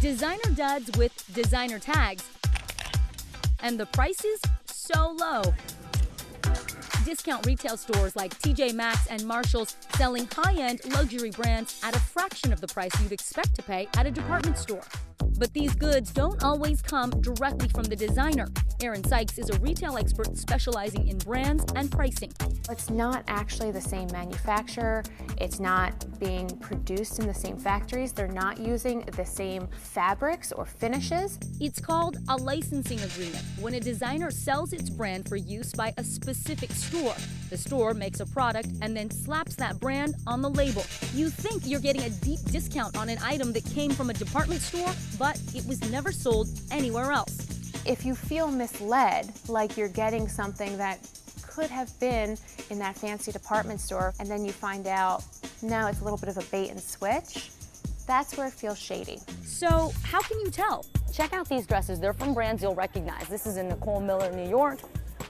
Designer duds with designer tags. And the prices so low. Discount retail stores like TJMAXX and MARSHALLS selling high-end luxury brands at a fraction of the price you'd expect to pay at a department store. But these goods don't always come directly from the designer. Erin Sykes is a retail expert specializing in brands and pricing. It's not actually the same manufacturer. It's not being produced in the same factories. They're not using the same fabrics or finishes. It's called a licensing agreement when a designer sells its brand for use by a specific store. The store makes a product and then slaps that brand on the label. You think you're getting a deep discount on an item that came from a department store, but it was never sold anywhere else. If you feel misled, like you're getting something that could have been in that fancy department store, and then you find out, no, it's a little bit of a bait and switch, that's where it feels shady. So how can you tell? Check out these dresses. They're from brands you'll recognize. This is in Nicole Miller, New York.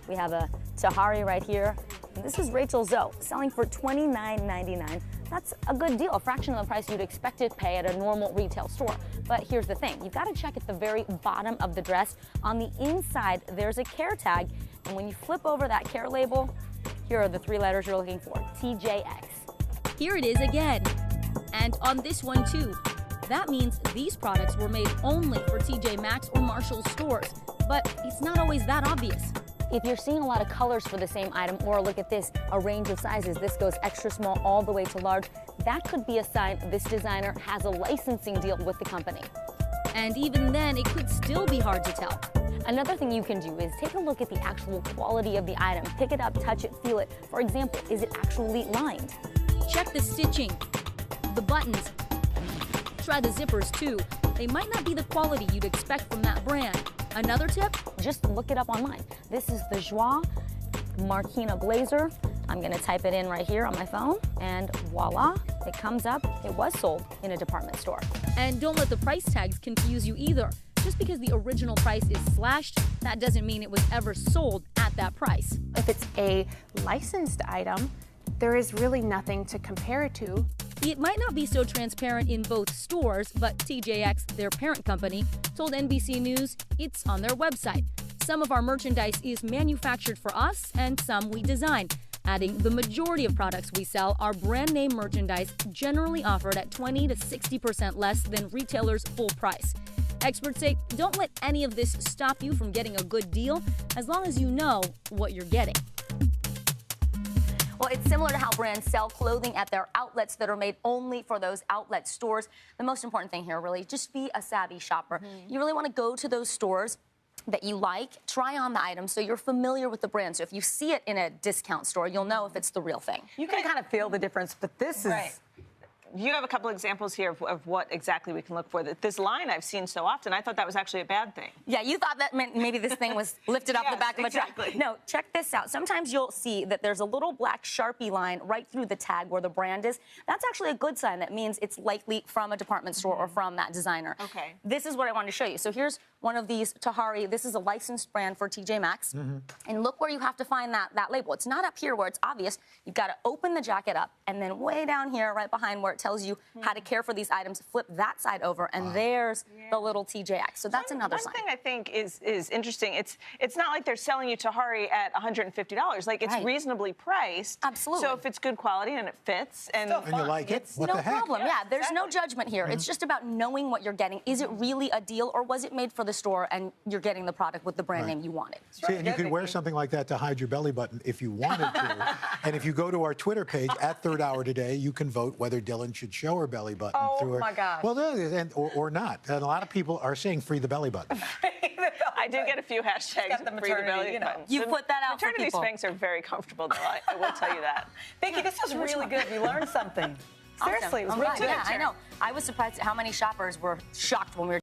We have a Tahari right here. And this is Rachel Zoe, selling for $29.99. That's a good deal, a fraction of the price you'd expect to pay at a normal retail store. But here's the thing, you've got to check at the very bottom of the dress. On the inside, there's a care tag. And when you flip over that care label, here are the 3 letters you're looking for, TJX. Here it is again. And on this one too. That means these products were made only for TJMAXX or MARSHALLS stores. But it's not always that obvious. If you're seeing a lot of colors for the same item, or look at this, a range of sizes, this goes extra small all the way to large, that could be a sign this designer has a licensing deal with the company. And even then, it could still be hard to tell. Another thing you can do is take a look at the actual quality of the item. Pick it up, touch it, feel it. For example, is it actually lined? Check the stitching, the buttons. Try the zippers too. They might not be the quality you'd expect from that brand. Another tip? Just look it up online. This is the Joie Marquina Blazer. I'm gonna type it in right here on my phone, and voila, it comes up. It was sold in a department store. And don't let the price tags confuse you either. Just because the original price is slashed, that doesn't mean it was ever sold at that price. If it's a licensed item, there is really nothing to compare it to. It might not be so transparent in both stores, but TJX, their parent company, told NBC News it's on their website. Some of our merchandise is manufactured for us and some we design, adding the majority of products we sell are brand name merchandise generally offered at 20 to 60% less than retailers' full price. Experts say don't let any of this stop you from getting a good deal as long as you know what you're getting. Well, it's similar to how brands sell clothing at their outlets that are made only for those outlet stores. The most important thing here, really, just be a savvy shopper. You really want to go to those stores that you like, try on the item so you're familiar with the brand. So if you see it in a discount store, you'll know if it's the real thing. You can kind of feel the difference, but this is... You have a couple examples here of what exactly we can look for. This line I've seen so often, I thought that was actually a bad thing. Yeah, you thought that meant maybe this thing was lifted off the back of a truck. No, check this out. Sometimes you'll see that there's a little black Sharpie line right through the tag where the brand is. That's actually a good sign. That means it's likely from a department store or from that designer. Okay. This is what I wanted to show you. So here's one of these Tahari. This is a licensed brand for TJMAXX. And look where you have to find that label. It's not up here where it's obvious. You've got to open the jacket up, and then way down here, right behind where it tells you how to care for these items, flip that side over, and there's the little TJX. So that's another sign. One thing I think is interesting, it's not like they're selling you Tahari at $150. Like, it's reasonably priced. Absolutely. So if it's good quality and it fits, and you like it, it's what no the heck? problem. Yeah, there's no judgment here. It's just about knowing what you're getting. Is it really a deal, or was it made for the store and you're getting the product with the brand name you wanted? See, and you could wear something like that to hide your belly button if you wanted to. And if you go to our Twitter page at Third Hour Today, you can vote whether Dylan should show her belly button. Oh my gosh. Well, or not. And a lot of people are saying free the belly button. I do get a few hashtags free the belly button. You put that out for people. Maternity Spanx are very comfortable, though. I will tell you that. Vicki, this was really good. We learned something. Seriously, it was really good. Yeah, I know. I was surprised at how many shoppers were shocked when we were